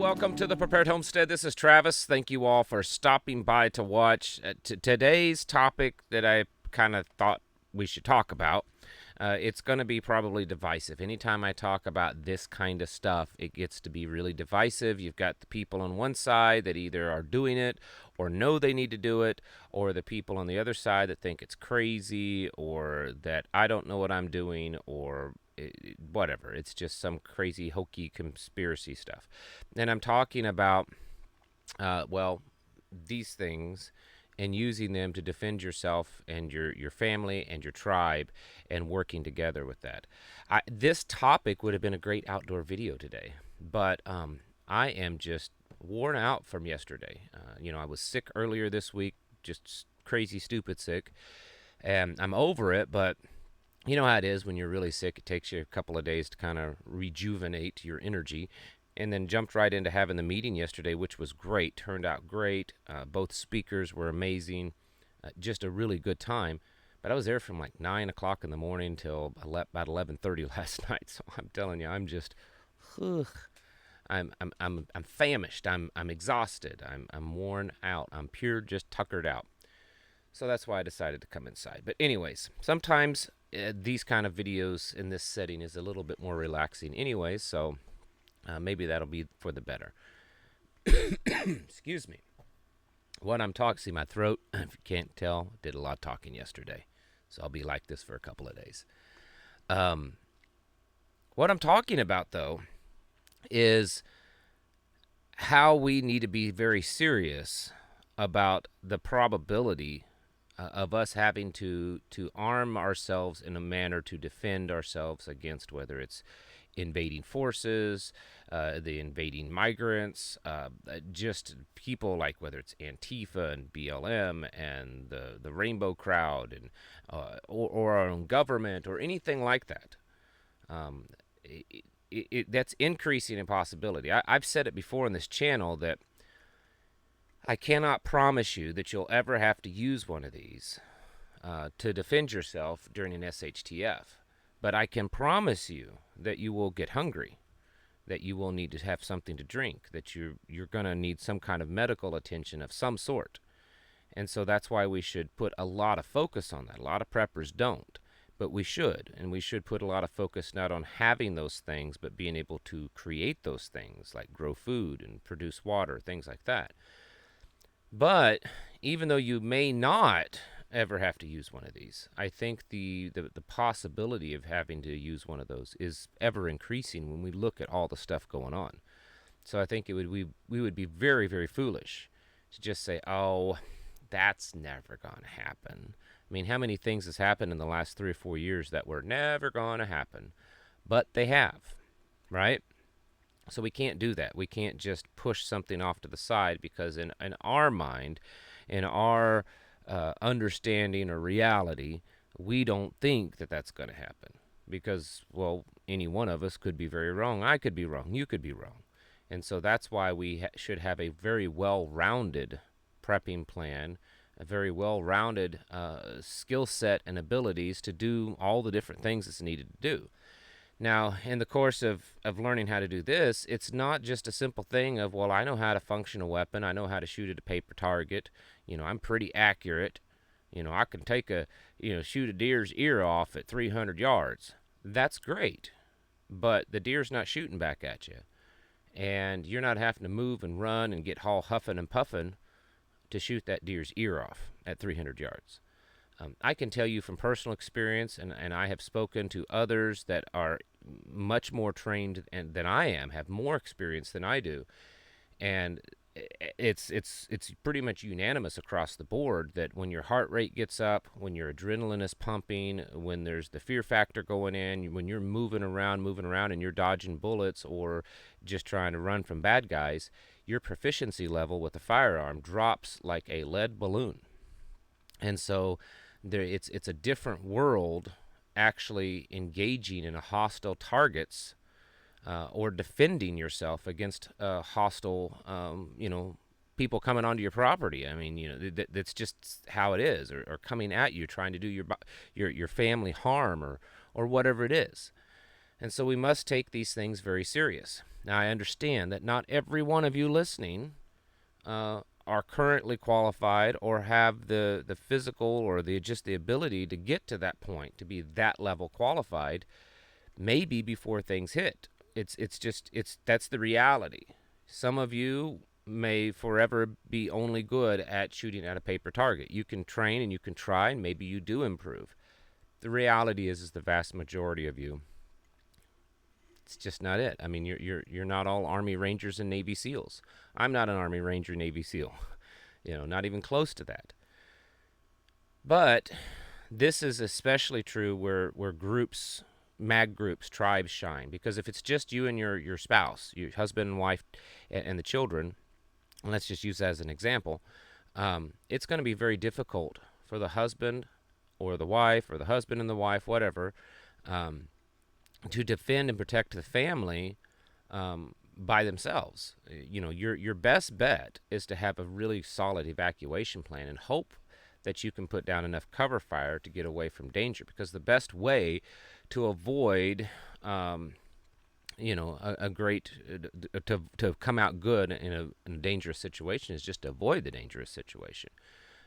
welcome to the Prepared Homestead. This is Travis. Thank you all for stopping by to watch. Today's topic that I kind of thought we should talk about, it's going to be probably divisive. Anytime I talk about this kind of stuff, it gets to be really divisive. You've got the people on one side that either are doing it or know they need to do it, or the people on the other side that think it's crazy, or that I don't know what I'm doing, or whatever. It's just some crazy hokey conspiracy stuff. And I'm talking about, these things and using them to defend yourself and your family and your tribe and working together with that. This topic would have been a great outdoor video today, but I am just worn out from yesterday. I was sick earlier this week, just crazy, stupid sick, and I'm over it, but you know how it is when you're really sick. It takes you a couple of days to kind of rejuvenate your energy. And then jumped right into having the meeting yesterday, which was great. Turned out great. Both speakers were amazing. Just a really good time. But I was there from like 9 o'clock in the morning till about 11:30 last night. So I'm telling you, I'm just, I'm famished. I'm exhausted. I'm worn out. I'm pure just tuckered out. So that's why I decided to come inside. But anyways, sometimes these kind of videos in this setting is a little bit more relaxing anyways, so maybe that'll be for the better. Excuse me. What I'm talking, see my throat, if you can't tell, did a lot of talking yesterday. So I'll be like this for a couple of days. What I'm talking about, though, is how we need to be very serious about the probability of us having to arm ourselves in a manner to defend ourselves against whether it's invading forces, the invading migrants, just people like whether it's Antifa and BLM and the Rainbow Crowd and or our own government or anything like that. That's increasing in possibility. I've said it before in this channel that I cannot promise you that you'll ever have to use one of these to defend yourself during an SHTF. But I can promise you that you will get hungry, that you will need to have something to drink, that you're going to need some kind of medical attention of some sort. And so that's why we should put a lot of focus on that. A lot of preppers don't, but we should. And we should put a lot of focus not on having those things, but being able to create those things, like grow food and produce water, things like that. But even though you may not ever have to use one of these, I think the possibility of having to use one of those is ever increasing when we look at all the stuff going on. So I think we would be very, very foolish to just say, oh, that's never going to happen. I mean, how many things has happened in the last 3 or 4 years that were never going to happen? But they have, right? So we can't do that. We can't just push something off to the side because in our mind, in our understanding or reality, we don't think that that's going to happen because, well, any one of us could be very wrong. I could be wrong. You could be wrong. And so that's why we should have a very well-rounded prepping plan, a very well-rounded skill set and abilities to do all the different things that's needed to do. Now, in the course of learning how to do this, it's not just a simple thing of, well, I know how to function a weapon. I know how to shoot at a paper target. I'm pretty accurate. I can shoot a deer's ear off at 300 yards. That's great. But the deer's not shooting back at you. And you're not having to move and run and get all huffing and puffing to shoot that deer's ear off at 300 yards. I can tell you from personal experience, and I have spoken to others that are much more trained than I am, have more experience than I do, and it's pretty much unanimous across the board that when your heart rate gets up, when your adrenaline is pumping, when there's the fear factor going in, when you're moving around and you're dodging bullets or just trying to run from bad guys, your proficiency level with the firearm drops like a lead balloon. And so it's a different world actually engaging in a hostile targets or defending yourself against hostile, people coming onto your property. I mean, that's just how it is, or coming at you, trying to do your family harm or whatever it is. And so we must take these things very serious. Now, I understand that not every one of you listening are currently qualified or have the physical or just the ability to get to that point, to be that level qualified, maybe before things hit. That's the reality. Some of you may forever be only good at shooting at a paper target. You can train and you can try, and maybe you do improve. The reality is the vast majority of you, it's just not it. I mean, you're not all Army Rangers and Navy SEALs. I'm not an Army Ranger, Navy SEAL. Not even close to that. But this is especially true where groups, mag groups, tribes shine. Because if it's just you and your spouse, your husband and wife, and the children, and let's just use that as an example, it's going to be very difficult for the husband or the wife or the husband and the wife, whatever, to defend and protect the family by themselves. Your best bet is to have a really solid evacuation plan and hope that you can put down enough cover fire to get away from danger. Because the best way to avoid, a great to come out good in a dangerous situation is just to avoid the dangerous situation.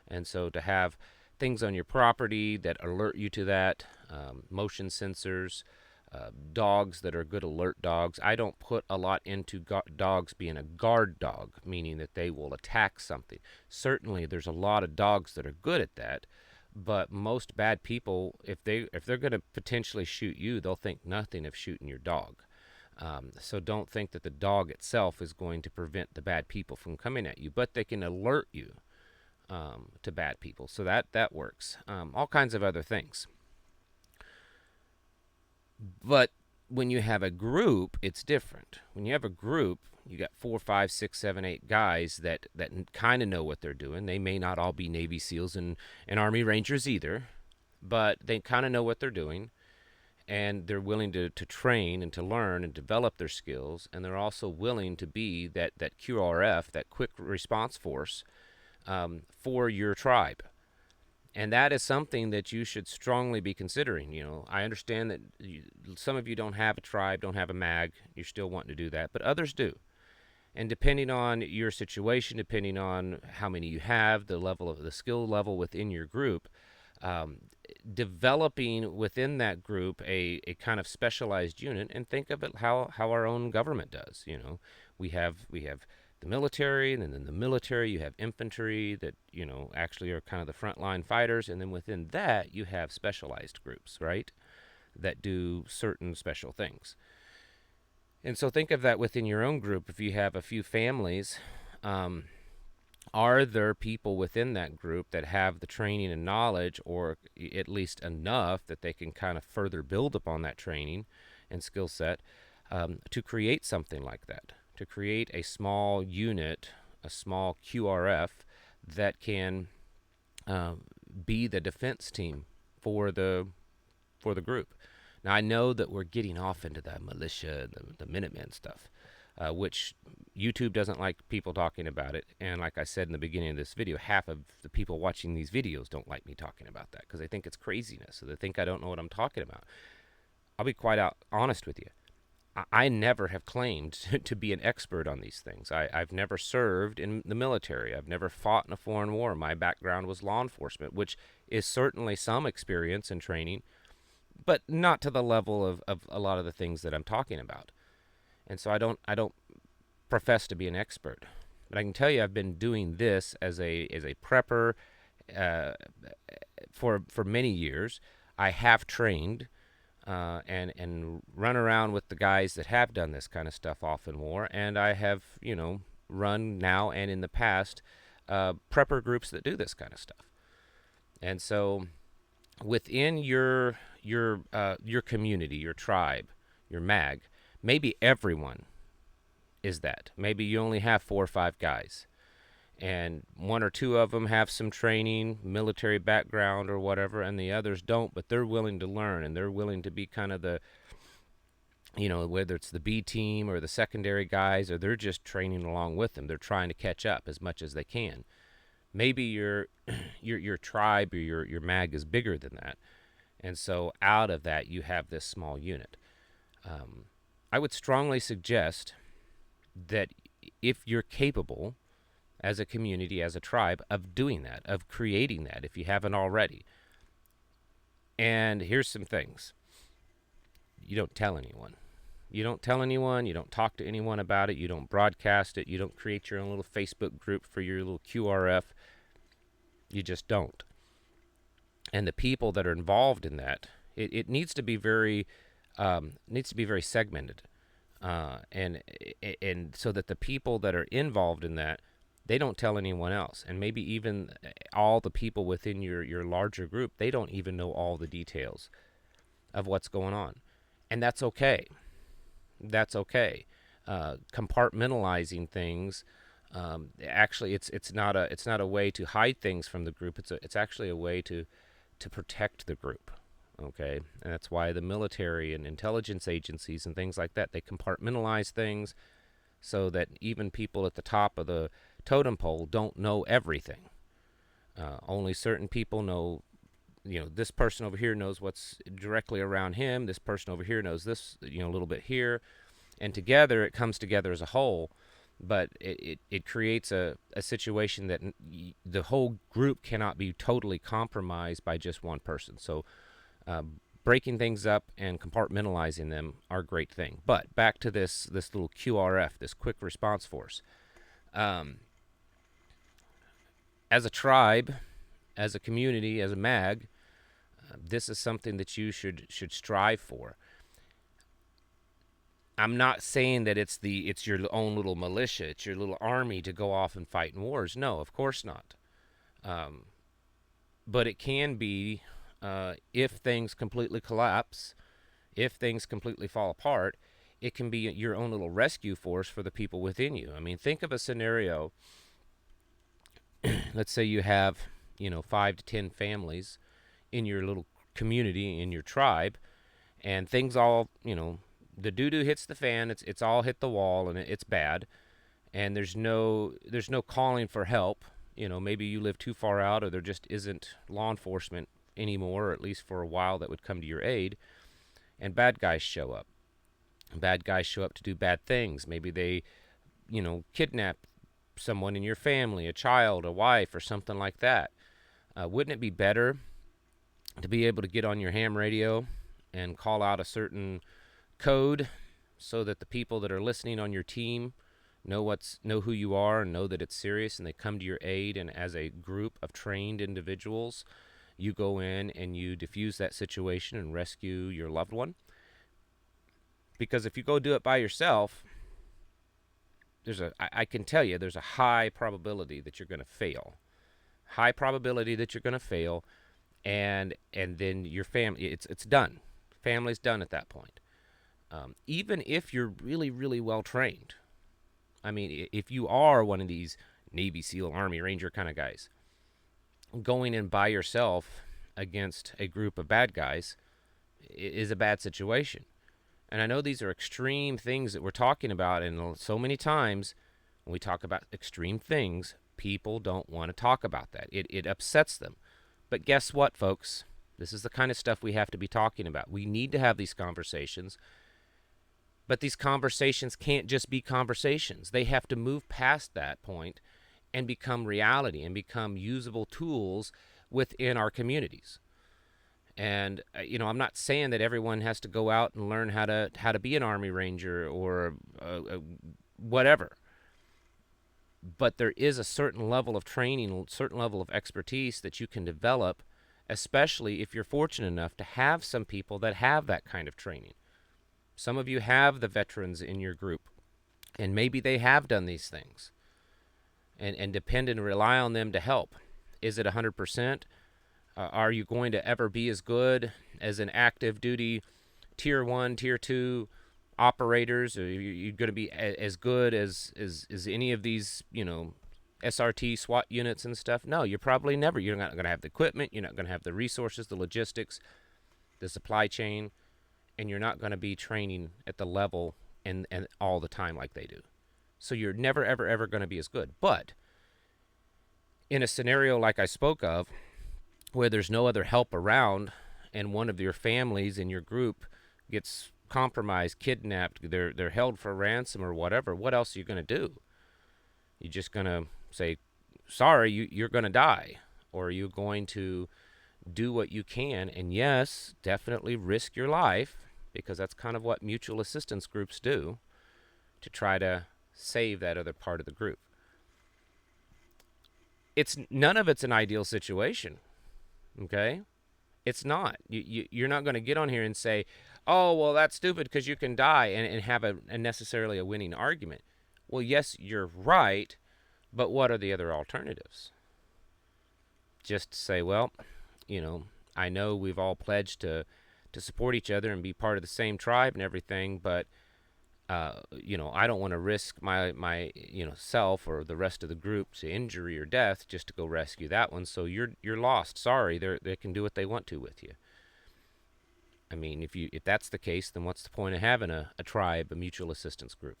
And so to have things on your property that alert you to that, motion sensors, dogs that are good alert dogs. I don't put a lot into dogs being a guard dog, meaning that they will attack something. Certainly, there's a lot of dogs that are good at that, but most bad people, if they're going to potentially shoot you, they'll think nothing of shooting your dog. So don't think that the dog itself is going to prevent the bad people from coming at you, but they can alert you to bad people. So that works. All kinds of other things. But when you have a group, it's different. When you have a group, you got 4, 5, 6, 7, 8 guys that kind of know what they're doing. They may not all be Navy SEALs and Army Rangers either, but they kind of know what they're doing, and they're willing to train and to learn and develop their skills, and they're also willing to be that QRF, that quick response force, for your tribe. And that is something that you should strongly be considering. I understand that some of you don't have a tribe, don't have a mag. You're still wanting to do that, but others do. And depending on your situation, depending on how many you have, the skill level within your group, developing within that group a kind of specialized unit, and think of it how our own government does. We have the military, and then in the military you have infantry that actually are kind of the frontline fighters, and then within that you have specialized groups, right, that do certain special things. And so think of that within your own group. If you have a few families, are there people within that group that have the training and knowledge, or at least enough that they can kind of further build upon that training and skill set to create something like that? To create a small unit, a small QRF that can be the defense team for the group. Now, I know that we're getting off into the militia, the Minutemen stuff, which YouTube doesn't like people talking about it. And like I said in the beginning of this video, half of the people watching these videos don't like me talking about that because they think it's craziness. So they think I don't know what I'm talking about. I'll be quite honest with you. I never have claimed to be an expert on these things. I've never served in the military. I've never fought in a foreign war. My background was law enforcement, which is certainly some experience and training, but not to the level of a lot of the things that I'm talking about. And so I don't profess to be an expert. But I can tell you I've been doing this as a prepper for many years. I have trained and run around with the guys that have done this kind of stuff off in war, and I have run now and in the past prepper groups that do this kind of stuff. And so within your community, your tribe, your mag, maybe everyone is that. Maybe you only have 4 or 5 guys, and 1 or 2 of them have some training, military background or whatever, and the others don't, but they're willing to learn, and they're willing to be kind of the, whether it's the B team or the secondary guys, or they're just training along with them. They're trying to catch up as much as they can. Maybe your tribe or your mag is bigger than that, and so out of that you have this small unit. I would strongly suggest that if you're capable as a community, as a tribe, of doing that, of creating that, if you haven't already. And here's some things. You don't tell anyone. You don't tell anyone. You don't talk to anyone about it. You don't broadcast it. You don't create your own little Facebook group for your little QRF. You just don't. And the people that are involved in that, it needs to be very segmented, and so that the people that are involved in that, they don't tell anyone else, and maybe even all the people within your larger group, they don't even know all the details of what's going on, and that's okay. That's okay. Compartmentalizing things, actually, it's not a way to hide things from the group. It's actually a way to protect the group. Okay, and that's why the military and intelligence agencies and things like that, they compartmentalize things so that even people at the top of the totem pole don't know everything. Only certain people know. This person over here knows what's directly around him. This person over here knows this, a little bit here, and together it comes together as a whole. But it creates a situation that the whole group cannot be totally compromised by just one person. So breaking things up and compartmentalizing them are a great thing. But back to this little QRF, this quick response force. As a tribe, as a community, as a mag, this is something that you should strive for. I'm not saying that it's your own little militia, it's your little army to go off and fight in wars. No, of course not. But it can be, if things completely collapse, if things completely fall apart, it can be your own little rescue force for the people within you. I mean, think of a scenario. Let's say you have, 5 to 10 families in your little community, in your tribe, and things all, the doo-doo hits the fan, it's all hit the wall, and it's bad, and there's no calling for help. Maybe you live too far out, or there just isn't law enforcement anymore, or at least for a while, that would come to your aid, and bad guys show up. Bad guys show up to do bad things. Maybe they, kidnap someone in your family, a child, a wife, or something like that. Wouldn't it be better to be able to get on your ham radio and call out a certain code so that the people that are listening on your team know who you are and know that it's serious, and they come to your aid, and as a group of trained individuals, you go in and you diffuse that situation and rescue your loved one? Because if you go do it by yourself, I can tell you there's a high probability that you're going to fail. High probability that you're going to fail, and then your family, it's done. Family's done at that point. Even if you're really, really well trained. I mean, if you are one of these Navy SEAL, Army Ranger kind of guys, going in by yourself against a group of bad guys is a bad situation. And I know these are extreme things that we're talking about, and so many times when we talk about extreme things, people don't want to talk about that. It upsets them. But guess what, folks? This is the kind of stuff we have to be talking about. We need to have these conversations, but these conversations can't just be conversations. They have to move past that point and become reality and become usable tools within our communities. And I'm not saying that everyone has to go out and learn how to be an Army Ranger or whatever. But there is a certain level of training, a certain level of expertise that you can develop, especially if you're fortunate enough to have some people that have that kind of training. Some of you have the veterans in your group, and maybe they have done these things, and depend and rely on them to help. Is it 100%? Are you going to ever be as good as an active duty tier 1, tier 2 operators? Are you going to be as good as any of these, SRT SWAT units and stuff? No, you're probably never. You're not going to have the equipment. You're not going to have the resources, the logistics, the supply chain, and you're not going to be training at the level and all the time like they do. So you're never, ever, ever going to be as good. But in a scenario like I spoke of, where there's no other help around, and one of your families in your group gets compromised, kidnapped, they're held for ransom or whatever, what else are you going to do? You're just going to say, sorry, you're going to die? Or are you going to do what you can, and yes, definitely risk your life, because that's kind of what mutual assistance groups do, to try to save that other part of the group. None of it's an ideal situation, okay? It's not. You're not going to get on here and say, oh, well, that's stupid because you can die, and have a necessarily a winning argument. Well, yes, you're right, but what are the other alternatives? Just to say, well, I know we've all pledged to support each other and be part of the same tribe and everything, but I don't want to risk my self or the rest of the group to injury or death just to go rescue that one. So you're lost. Sorry, they can do what they want to with you. I mean, if that's the case, then what's the point of having a tribe, a mutual assistance group?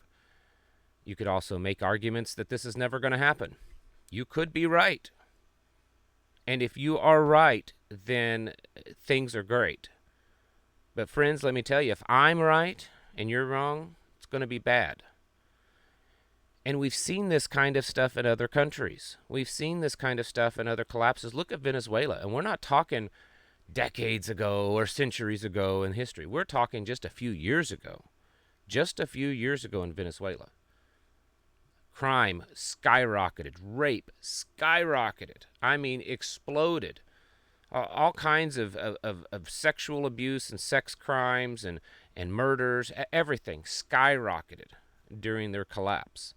You could also make arguments that this is never going to happen. You could be right. And if you are right, then things are great. But friends, let me tell you, if I'm right and you're wrong, it's going to be bad. And we've seen this kind of stuff in other countries. We've seen this kind of stuff in other collapses. Look at Venezuela. And we're not talking decades ago or centuries ago in history. We're talking just a few years ago. Just a few years ago in Venezuela. Crime skyrocketed. Rape skyrocketed. I mean, exploded. All kinds of sexual abuse and sex crimes and murders. Everything skyrocketed during their collapse.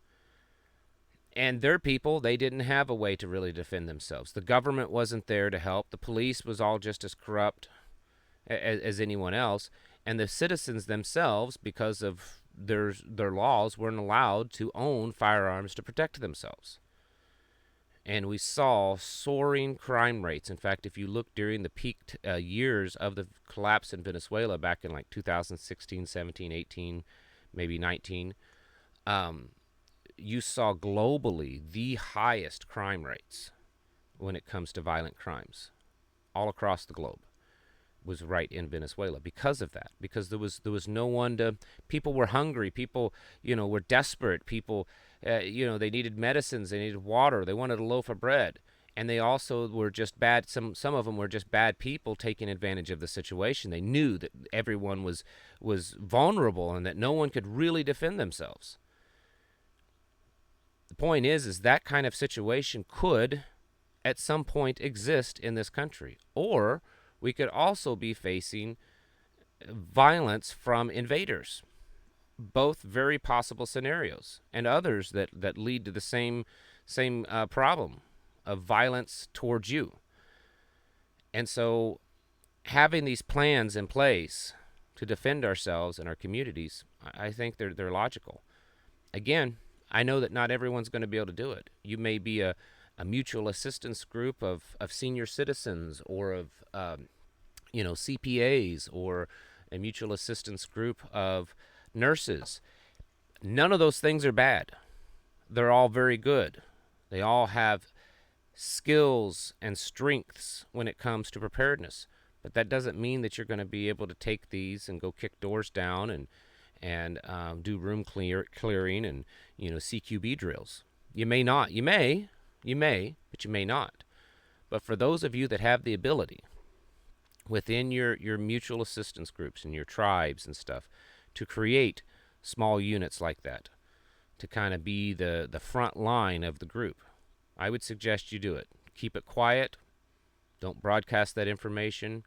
And their people, they didn't have a way to really defend themselves. The government wasn't there to help. The police was all just as corrupt as anyone else. And the citizens themselves, because of their laws, weren't allowed to own firearms to protect themselves. And we saw soaring crime rates. In fact, if you look during the peak years of the collapse in Venezuela back in like 2016, 17, 18, maybe 19, you saw globally the highest crime rates when it comes to violent crimes all across the globe. Was right in Venezuela because of that, because there was no one to. People were hungry. People were desperate. People they needed medicines. They needed water. They wanted a loaf of bread, and they also were just bad. Some of them were just bad people taking advantage of the situation. They knew that everyone was vulnerable and that no one could really defend themselves. The point is that kind of situation could at some point exist in this country, or we could also be facing violence from invaders. Both very possible scenarios, and others that lead to the same problem of violence towards you. And so having these plans in place to defend ourselves and our communities, I think they're logical. Again, I know that not everyone's going to be able to do it. You may be a mutual assistance group of senior citizens, or of CPAs, or a mutual assistance group of nurses. None of those things are bad. They're all very good. They all have skills and strengths when it comes to preparedness. But that doesn't mean that you're going to be able to take these and go kick doors down and do room clearing and CQB drills. You may not. You may, but you may not. But for those of you that have the ability within your mutual assistance groups and your tribes and stuff to create small units like that, to kind of be the front line of the group, I would suggest you do it. Keep it quiet. Don't broadcast that information.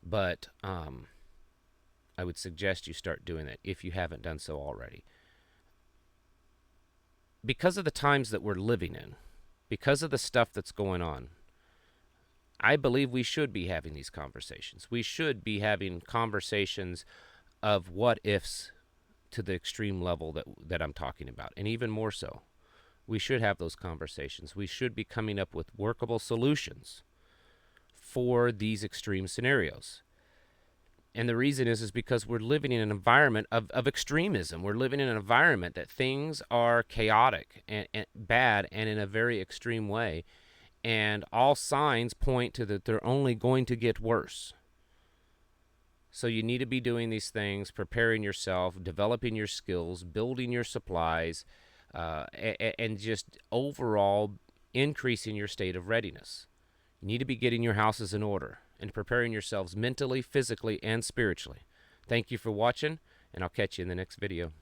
But I would suggest you start doing that if you haven't done so already. Because of the times that we're living in, because of the stuff that's going on, I believe we should be having these conversations. We should be having conversations of what ifs to the extreme level that I'm talking about, and even more so. We should have those conversations. We should be coming up with workable solutions for these extreme scenarios. And the reason is because we're living in an environment of extremism. We're living in an environment that things are chaotic and bad and in a very extreme way. And all signs point to that they're only going to get worse. So you need to be doing these things, preparing yourself, developing your skills, building your supplies, and just overall increasing your state of readiness. You need to be getting your houses in order and preparing yourselves mentally, physically, and spiritually. Thank you for watching, and I'll catch you in the next video.